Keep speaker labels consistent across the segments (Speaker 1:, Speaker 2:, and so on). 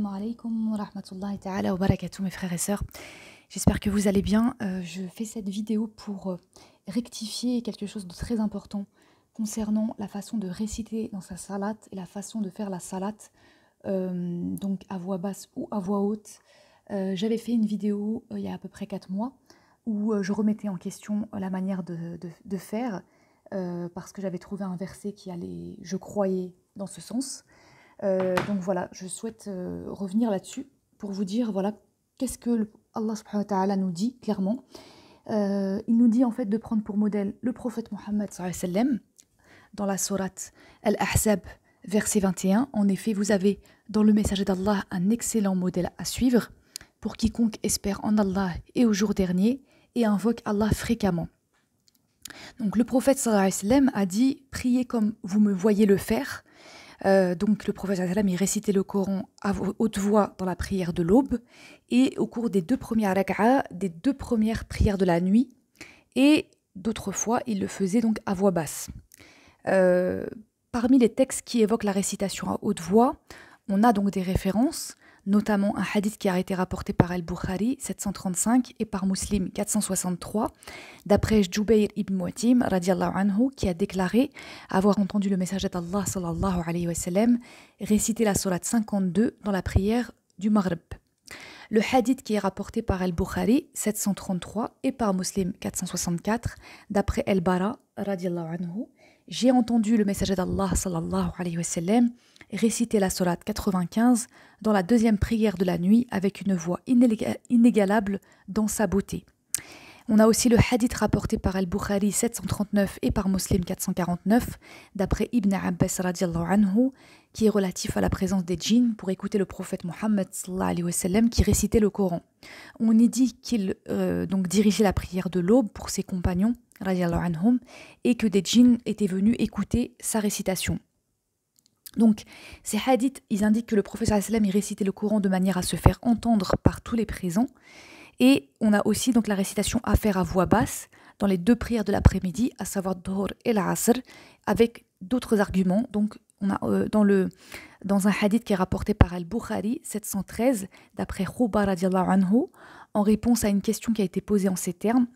Speaker 1: Assalamu alaikum wa rahmatullahi ta'ala wa barakatuh mes frères et sœurs. J'espère que vous allez bien. Je fais cette vidéo pour rectifier quelque chose de très important concernant la façon de réciter dans sa salate et la façon de faire la salate, donc à voix basse ou à voix haute. J'avais fait une vidéo il y a à peu près 4 mois où je remettais en question la manière de faire parce que j'avais trouvé un verset qui allait, je croyais, dans ce sens. Donc voilà, je souhaite revenir là-dessus pour vous dire voilà qu'est-ce que Allah subhanahu wa ta'ala nous dit clairement. Il nous dit en fait de prendre pour modèle le prophète Mohammed sallallahu alayhi wa sallam dans la sourate Al-Ahzab verset 21. En effet, vous avez dans le messager d'Allah un excellent modèle à suivre pour quiconque espère en Allah et au jour dernier et invoque Allah fréquemment. Donc le prophète sallallahu alayhi wa sallam a dit « Priez comme vous me voyez le faire ». Donc le prophète sallallahu alayhi wa sallam, il récitait le Coran à haute voix dans la prière de l'aube et au cours des 2 premières rak'a, des 2 premières prières de la nuit, et d'autres fois il le faisait donc à voix basse. Parmi les textes qui évoquent la récitation à haute voix, on a donc des références, notamment un hadith qui a été rapporté par Al-Bukhari 735 et par Muslim 463, d'après Jubayr ibn Mu'tim radiallahu anhu, qui a déclaré avoir entendu le messager d'Allah sallallahu alayhi wa sallam réciter la sourate 52 dans la prière du Maghrib. Le hadith qui est rapporté par Al-Bukhari 733 et par Muslim 464, d'après Al-Bara radiallahu anhu, j'ai entendu le messager d'Allah sallallahu alayhi wa sallam réciter la sourate 95 dans la 2e prière de la nuit avec une voix inégalable dans sa beauté. On a aussi le hadith rapporté par Al-Bukhari 739 et par Muslim 449 d'après Ibn Abbas radiallahu anhu, qui est relatif à la présence des djinns pour écouter le prophète Mohammed sallallahu alayhi wa sallam qui récitait le Coran. On y dit qu'il donc dirigeait la prière de l'aube pour ses compagnons radiallahu anhum et que des djinns étaient venus écouter sa récitation. Donc, ces hadiths, ils indiquent que le prophète sallallahu alayhi wa sallam il récitait le Coran de manière à se faire entendre par tous les présents. Et on a aussi donc la récitation à faire à voix basse dans les 2 prières de l'après-midi, à savoir Dhuhr et l'Asr, avec d'autres arguments. Donc, on a dans un hadith qui est rapporté par Al-Bukhari 713, d'après Khuba radiallahu anhu, en réponse à une question qui a été posée en ces termes,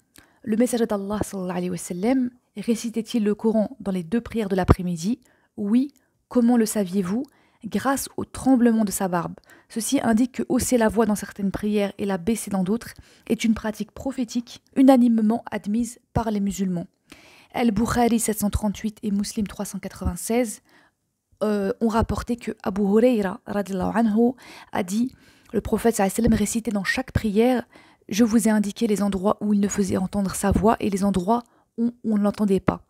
Speaker 1: le messager d'Allah sallallahu alayhi wa sallam récitait-il le Coran dans les 2 prières de l'après-midi? Oui. Comment le saviez-vous? Grâce au tremblement de sa barbe. Ceci indique que hausser la voix dans certaines prières et la baisser dans d'autres est une pratique prophétique unanimement admise par les musulmans. Al-Bukhari 738 et Muslim 396 ont rapporté que Abu Hurayra radiallahu anhu a dit le prophète sallallahu alayhi wa sallam récitait dans chaque prière « Je vous ai indiqué les endroits où il ne faisait entendre sa voix et les endroits où on ne l'entendait pas ».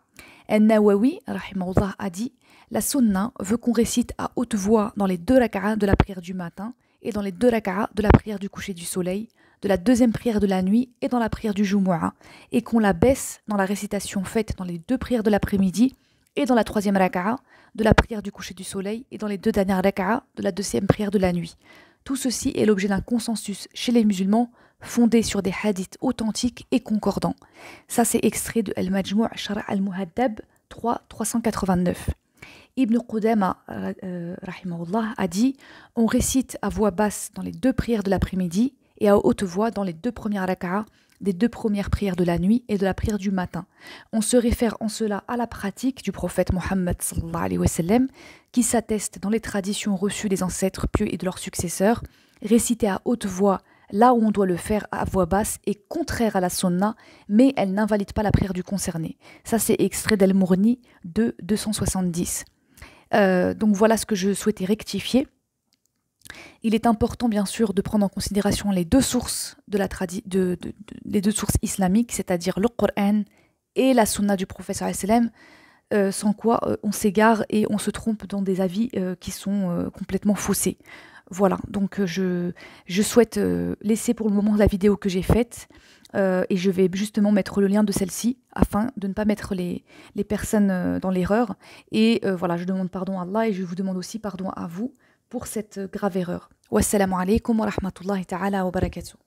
Speaker 1: An-Nawawi rahimahullah a dit la sunna veut qu'on récite à haute voix dans les 2 rak'a de la prière du matin et dans les 2 rak'a de la prière du coucher du soleil, de la 2e prière de la nuit et dans la prière du Jumu'ah, et qu'on la baisse dans la récitation faite dans les 2 prières de l'après-midi et dans la 3e rak'a de la prière du coucher du soleil et dans les 2 dernières rak'a de la 2e prière de la nuit. Tout ceci est l'objet d'un consensus chez les musulmans fondé sur des hadiths authentiques et concordants. Ça, c'est extrait de Al-Majmu' Shara' al-Muhaddab 389. Ibn Qudama rahimahullah a dit « On récite à voix basse dans les 2 prières de l'après-midi et à haute voix dans les 2 premières rak'a des 2 premières prières de la nuit et de la prière du matin. On se réfère en cela à la pratique du prophète Mohammed sallallahu alayhi wa sallam qui s'atteste dans les traditions reçues des ancêtres pieux et de leurs successeurs. Réciter à haute voix là où on doit le faire à voix basse est contraire à la sunna, mais elle n'invalide pas la prière du concerné. » Ça, c'est extrait d'Al-Mourni de 270. Donc voilà ce que je souhaitais rectifier. Il est important bien sûr de prendre en considération les 2 sources les 2 sources islamiques, c'est-à-dire le Coran et la sunna du prophète sallallahu alayhi wa sallam, sans quoi on s'égare et on se trompe dans des avis qui sont complètement faussés. Voilà, donc je souhaite laisser pour le moment la vidéo que j'ai faite et je vais justement mettre le lien de celle-ci afin de ne pas mettre les personnes dans l'erreur. Et voilà, je demande pardon à Allah et je vous demande aussi pardon à vous pour cette grave erreur. Wassalamu alaikum wa rahmatullahi ta'ala wa barakatuh.